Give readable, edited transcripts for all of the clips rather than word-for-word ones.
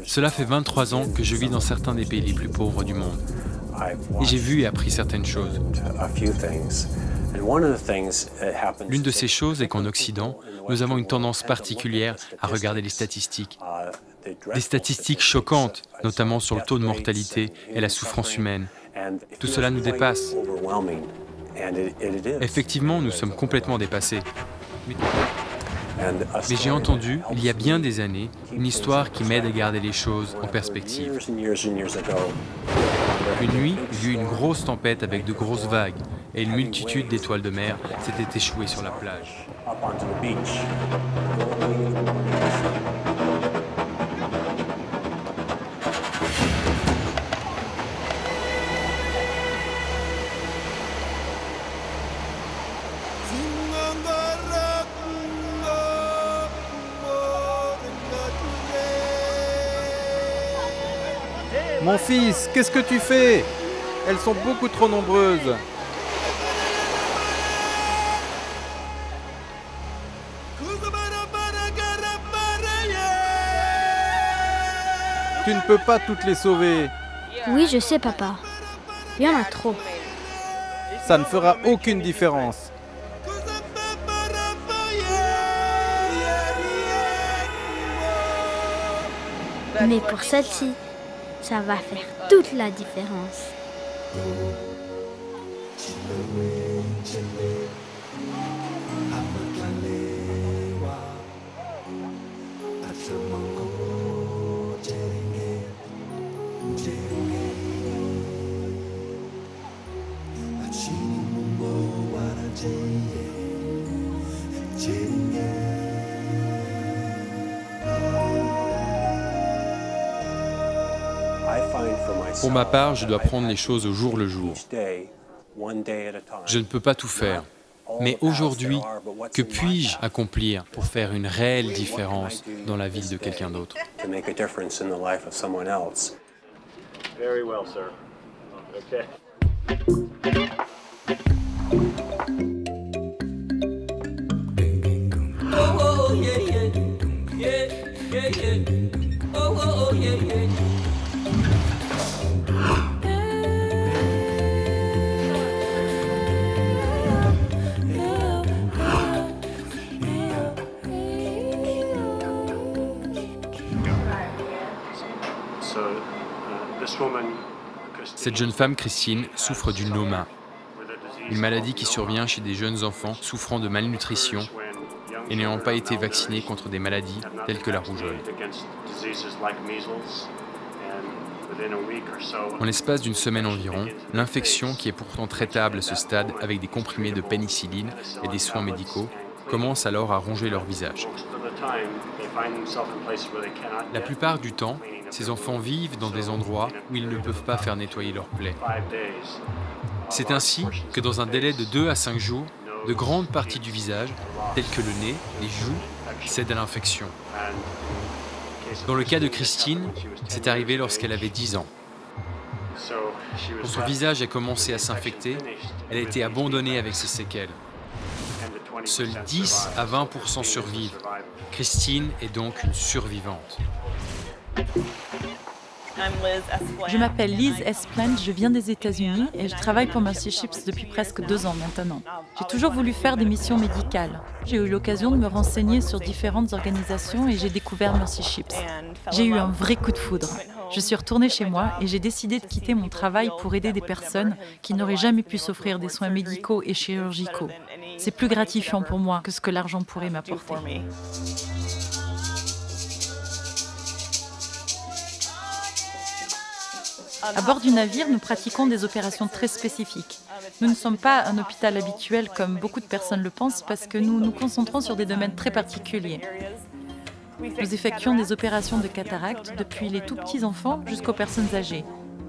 Cela fait 23 ans que je vis dans certains des pays les plus pauvres du monde. Et j'ai vu et appris certaines choses. L'une de ces choses est qu'en Occident, nous avons une tendance particulière à regarder les statistiques. Des statistiques choquantes, notamment sur le taux de mortalité et la souffrance humaine. Tout cela nous dépasse. Effectivement, nous sommes complètement dépassés. Mais j'ai entendu, il y a bien des années, une histoire qui m'aide à garder les choses en perspective. Une nuit, il y eut une grosse tempête avec de grosses vagues et une multitude d'étoiles de mer s'étaient échouées sur la plage. Mon fils, qu'est-ce que tu fais? Elles sont beaucoup trop nombreuses. Tu ne peux pas toutes les sauver. Oui, je sais, papa. Il y en a trop. Ça ne fera aucune différence. Mais pour celle-ci, ça va faire toute la différence. Pour ma part, je dois prendre les choses au jour le jour. Je ne peux pas tout faire. Mais aujourd'hui, que puis-je accomplir pour faire une réelle différence dans la vie de quelqu'un d'autre? Cette jeune femme, Christine, souffre du NOMA, une maladie qui survient chez des jeunes enfants souffrant de malnutrition et n'ayant pas été vaccinés contre des maladies telles que la rougeole. En l'espace d'une semaine environ, l'infection, qui est pourtant traitable à ce stade avec des comprimés de pénicilline et des soins médicaux, commence alors à ronger leur visage. La plupart du temps, ces enfants vivent dans des endroits où ils ne peuvent pas faire nettoyer leurs plaies. C'est ainsi que dans un délai de 2 à 5 jours, de grandes parties du visage, telles que le nez, les joues, cèdent à l'infection. Dans le cas de Christine, c'est arrivé lorsqu'elle avait 10 ans. Quand son visage a commencé à s'infecter, elle a été abandonnée avec ses séquelles. Seuls 10 à 20% survivent. Christine est donc une survivante. Je m'appelle Liz S. Plant, je viens des États-Unis et je travaille pour Mercy Ships depuis presque 2 ans maintenant. J'ai toujours voulu faire des missions médicales. J'ai eu l'occasion de me renseigner sur différentes organisations et j'ai découvert Mercy Ships. J'ai eu un vrai coup de foudre. Je suis retournée chez moi et j'ai décidé de quitter mon travail pour aider des personnes qui n'auraient jamais pu s'offrir des soins médicaux et chirurgicaux. C'est plus gratifiant pour moi que ce que l'argent pourrait m'apporter. À bord du navire, nous pratiquons des opérations très spécifiques. Nous ne sommes pas un hôpital habituel comme beaucoup de personnes le pensent parce que nous nous concentrons sur des domaines très particuliers. Nous effectuons des opérations de cataracte depuis les tout petits enfants jusqu'aux personnes âgées.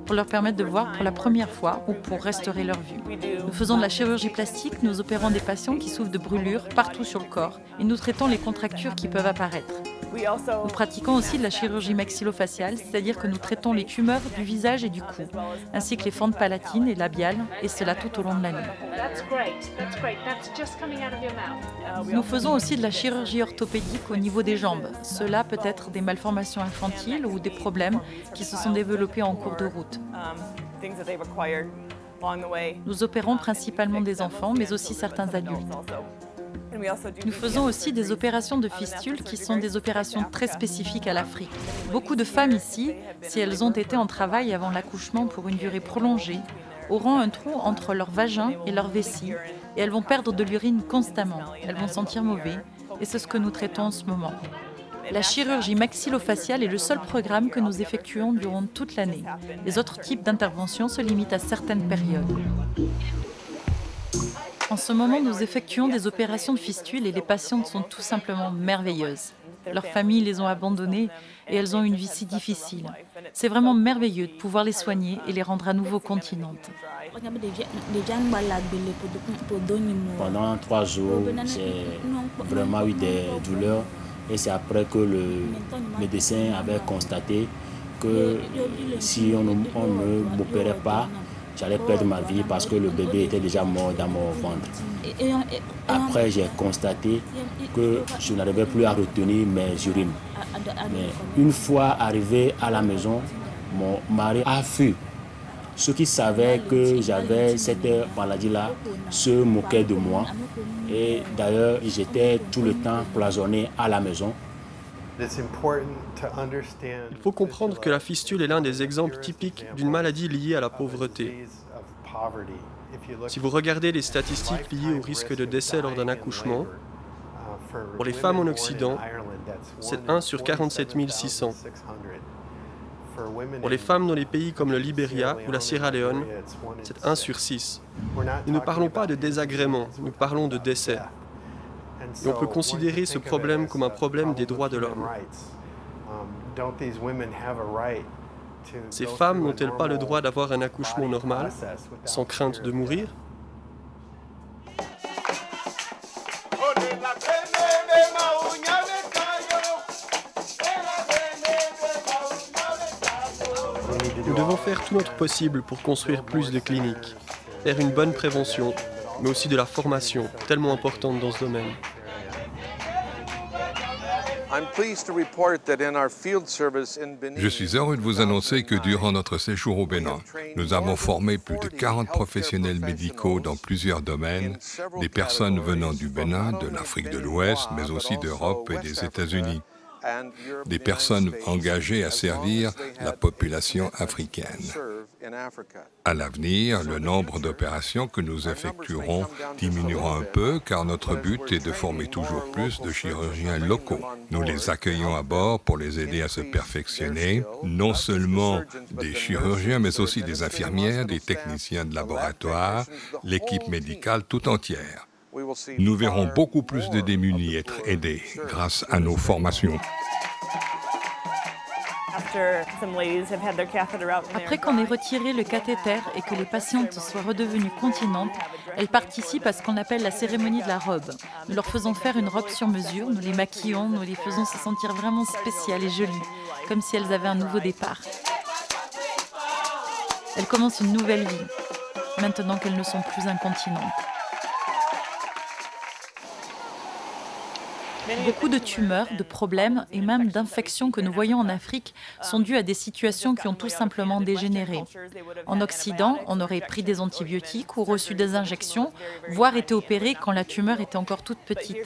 pour leur permettre de voir pour la première fois ou pour restaurer leur vue. Nous faisons de la chirurgie plastique, nous opérons des patients qui souffrent de brûlures partout sur le corps et nous traitons les contractures qui peuvent apparaître. Nous pratiquons aussi de la chirurgie maxillofaciale, c'est-à-dire que nous traitons les tumeurs du visage et du cou, ainsi que les fentes palatines et labiales, et cela tout au long de l'année. Nous faisons aussi de la chirurgie orthopédique au niveau des jambes. Cela peut être des malformations infantiles ou des problèmes qui se sont développés en cours de route. Nous opérons principalement des enfants, mais aussi certains adultes. Nous faisons aussi des opérations de fistules qui sont des opérations très spécifiques à l'Afrique. Beaucoup de femmes ici, si elles ont été en travail avant l'accouchement pour une durée prolongée, auront un trou entre leur vagin et leur vessie et elles vont perdre de l'urine constamment. Elles vont sentir mauvais et c'est ce que nous traitons en ce moment. La chirurgie maxillofaciale est le seul programme que nous effectuons durant toute l'année. Les autres types d'interventions se limitent à certaines périodes. En ce moment, nous effectuons des opérations de fistules et les patientes sont tout simplement merveilleuses. Leurs familles les ont abandonnées et elles ont une vie si difficile. C'est vraiment merveilleux de pouvoir les soigner et les rendre à nouveau continentes. Pendant 3 jours, j'ai vraiment eu des douleurs et c'est après que le médecin avait constaté que si on ne m'opérait pas, j'allais perdre ma vie parce que le bébé était déjà mort dans mon ventre. Après, j'ai constaté que je n'arrivais plus à retenir mes urines. Mais une fois arrivé à la maison, mon mari a fui. Ceux qui savaient que j'avais cette maladie-là se moquaient de moi. Et d'ailleurs, j'étais tout le temps cloisonné à la maison. Il faut comprendre que la fistule est l'un des exemples typiques d'une maladie liée à la pauvreté. Si vous regardez les statistiques liées au risque de décès lors d'un accouchement, pour les femmes en Occident, c'est 1 sur 47 600. Pour les femmes dans les pays comme le Libéria ou la Sierra Leone, c'est 1 sur 6. Nous ne parlons pas de désagréments, nous parlons de décès. Et on peut considérer ce problème comme un problème des droits de l'homme. Ces femmes n'ont-elles pas le droit d'avoir un accouchement normal, sans crainte de mourir ? Nous devons faire tout notre possible pour construire plus de cliniques, faire une bonne prévention, mais aussi de la formation, tellement importante dans ce domaine. Je suis heureux de vous annoncer que durant notre séjour au Bénin, nous avons formé plus de 40 professionnels médicaux dans plusieurs domaines, des personnes venant du Bénin, de l'Afrique de l'Ouest, mais aussi d'Europe et des États-Unis. Des personnes engagées à servir la population africaine. À l'avenir, le nombre d'opérations que nous effectuerons diminuera un peu car notre but est de former toujours plus de chirurgiens locaux. Nous les accueillons à bord pour les aider à se perfectionner, non seulement des chirurgiens mais aussi des infirmières, des techniciens de laboratoire, l'équipe médicale tout entière. Nous verrons beaucoup plus de démunis être aidés grâce à nos formations. Après qu'on ait retiré le cathéter et que les patientes soient redevenues continentes, elles participent à ce qu'on appelle la cérémonie de la robe. Nous leur faisons faire une robe sur mesure, nous les maquillons, nous les faisons se sentir vraiment spéciales et jolies, comme si elles avaient un nouveau départ. Elles commencent une nouvelle vie, maintenant qu'elles ne sont plus incontinentes. Beaucoup de tumeurs, de problèmes et même d'infections que nous voyons en Afrique sont dues à des situations qui ont tout simplement dégénéré. En Occident, on aurait pris des antibiotiques ou reçu des injections, voire été opéré quand la tumeur était encore toute petite.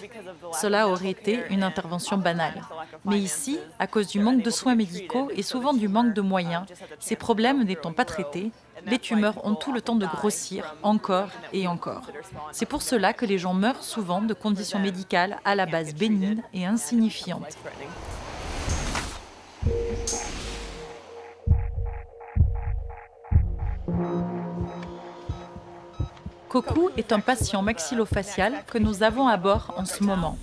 Cela aurait été une intervention banale. Mais ici, à cause du manque de soins médicaux et souvent du manque de moyens, ces problèmes n'étant pas traités, les tumeurs ont tout le temps de grossir encore et encore. C'est pour cela que les gens meurent souvent de conditions médicales à la base bénignes et insignifiantes. Kokou est un patient maxillofacial que nous avons à bord en ce moment.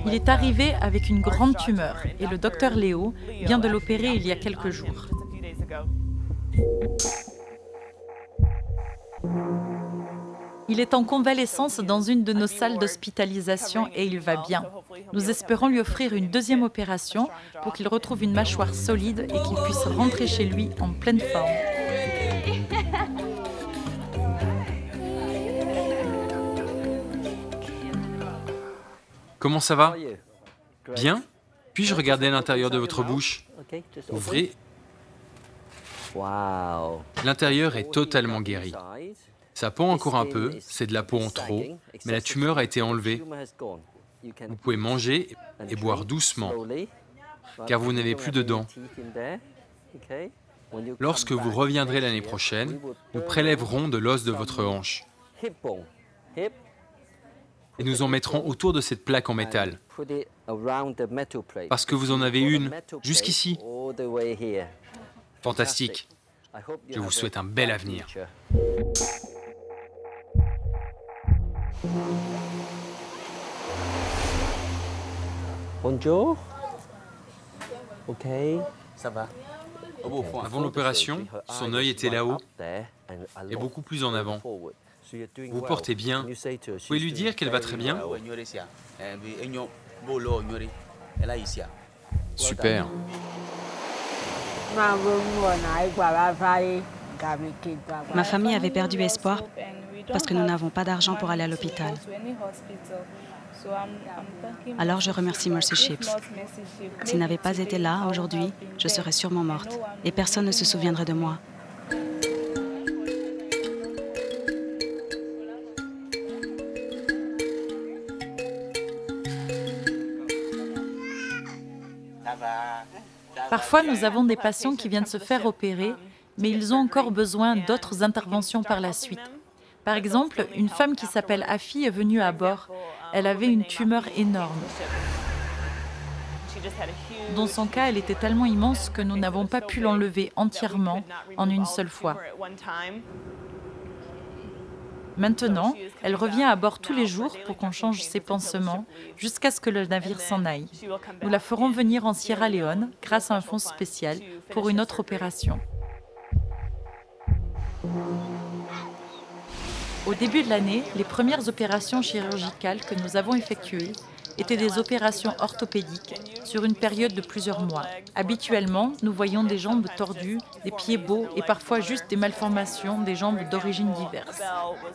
Il est arrivé avec une grande tumeur et le docteur Léo vient de l'opérer il y a quelques jours. Il est en convalescence dans une de nos salles d'hospitalisation et il va bien. Nous espérons lui offrir une deuxième opération pour qu'il retrouve une mâchoire solide et qu'il puisse rentrer chez lui en pleine forme. Comment ça va? Bien? Puis-je regarder l'intérieur de votre bouche? Ouvrez. L'intérieur est totalement guéri. Ça pend encore un peu, c'est de la peau en trop, mais la tumeur a été enlevée. Vous pouvez manger et boire doucement, car vous n'avez plus de dents. Lorsque vous reviendrez l'année prochaine, nous prélèverons de l'os de votre hanche. Et nous en mettrons autour de cette plaque en métal, parce que vous en avez une jusqu'ici. Fantastique. Je vous souhaite un bel avenir. Bonjour. Ok. Ça va. Avant l'opération, son œil était là-haut et beaucoup plus en avant. Vous portez bien. Vous pouvez lui dire qu'elle va très bien? Super. Ma famille avait perdu espoir parce que nous n'avons pas d'argent pour aller à l'hôpital. Alors je remercie Mercy Ships. S'ils n'avaient pas été là aujourd'hui, je serais sûrement morte et personne ne se souviendrait de moi. Parfois, nous avons des patients qui viennent se faire opérer, mais ils ont encore besoin d'autres interventions par la suite. Par exemple, une femme qui s'appelle Afi est venue à bord. Elle avait une tumeur énorme. Dans son cas, elle était tellement immense que nous n'avons pas pu l'enlever entièrement en une seule fois. Maintenant, elle revient à bord tous les jours pour qu'on change ses pansements jusqu'à ce que le navire s'en aille. Nous la ferons venir en Sierra Leone grâce à un fonds spécial pour une autre opération. Au début de l'année, les premières opérations chirurgicales que nous avons effectuées étaient des opérations orthopédiques sur une période de plusieurs mois. Habituellement, nous voyons des jambes tordues, des pieds beaux et parfois juste des malformations des jambes d'origines diverses.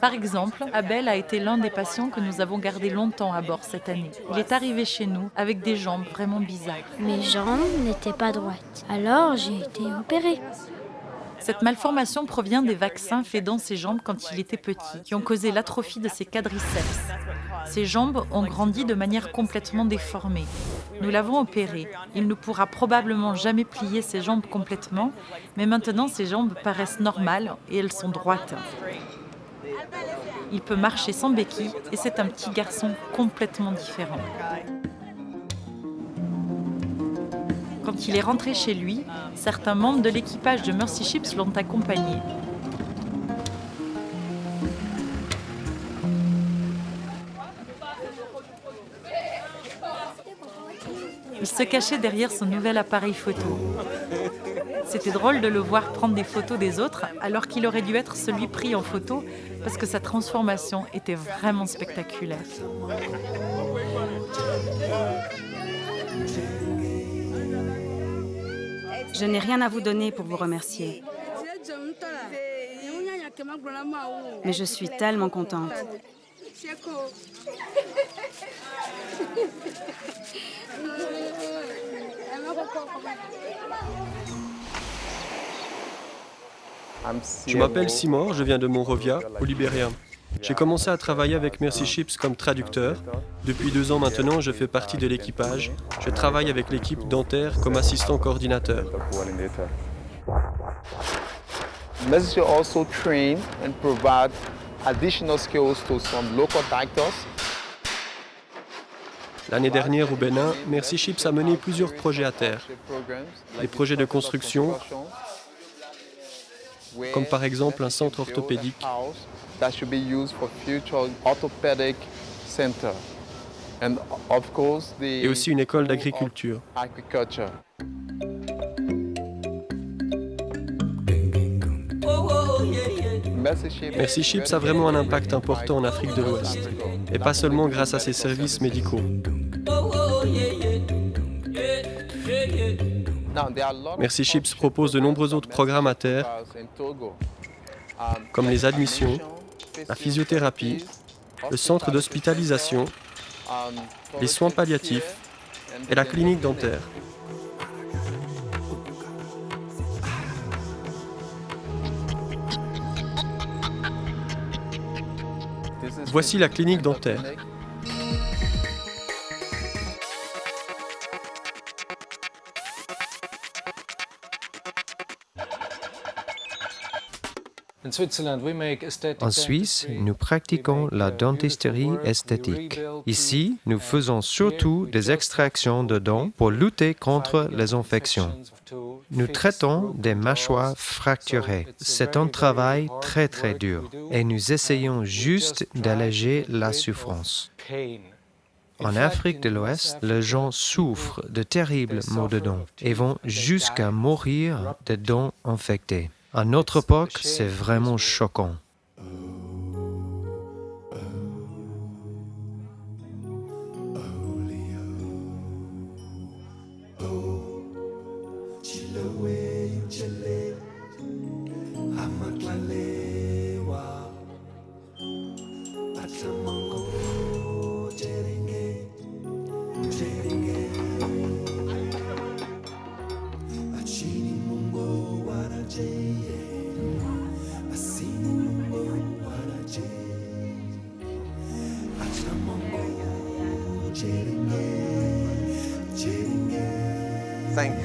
Par exemple, Abel a été l'un des patients que nous avons gardé longtemps à bord cette année. Il est arrivé chez nous avec des jambes vraiment bizarres. Mes jambes n'étaient pas droites, alors j'ai été opérée. Cette malformation provient des vaccins faits dans ses jambes quand il était petit, qui ont causé l'atrophie de ses quadriceps. Ses jambes ont grandi de manière complètement déformée. Nous l'avons opéré. Il ne pourra probablement jamais plier ses jambes complètement, mais maintenant ses jambes paraissent normales et elles sont droites. Il peut marcher sans béquille et c'est un petit garçon complètement différent. Quand il est rentré chez lui, certains membres de l'équipage de Mercy Ships l'ont accompagné. Il se cachait derrière son nouvel appareil photo. C'était drôle de le voir prendre des photos des autres alors qu'il aurait dû être celui pris en photo parce que sa transformation était vraiment spectaculaire. Je n'ai rien à vous donner pour vous remercier. Mais je suis tellement contente. Je m'appelle Simor, je viens de Monrovia, au Libéria. J'ai commencé à travailler avec Mercy Ships comme traducteur. Depuis 2 ans maintenant, je fais partie de l'équipage. Je travaille avec l'équipe dentaire comme assistant coordinateur. Mercy also train and provide additional skills to some local doctors. L'année dernière au Bénin, Mercy Ships a mené plusieurs projets à terre. Des projets de construction, comme par exemple un centre orthopédique. et aussi une école d'agriculture. Mercy Ships a vraiment un impact important en Afrique de l'Ouest, et pas seulement grâce à ses services médicaux. Mercy Ships propose de nombreux autres programmes à terre, comme les admissions, la physiothérapie, le centre d'hospitalisation, les soins palliatifs et la clinique dentaire. Voici la clinique dentaire. En Suisse, nous pratiquons la dentisterie esthétique. Ici, nous faisons surtout des extractions de dents pour lutter contre les infections. Nous traitons des mâchoires fracturées. C'est un travail très dur et nous essayons juste d'alléger la souffrance. En Afrique de l'Ouest, les gens souffrent de terribles maux de dents et vont jusqu'à mourir de dents infectées. À notre époque, c'est vraiment choquant.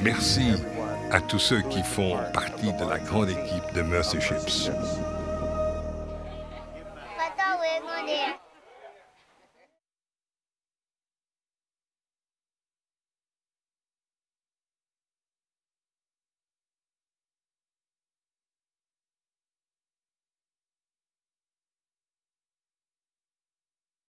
Merci à tous ceux qui font partie de la grande équipe de Mercy Ships.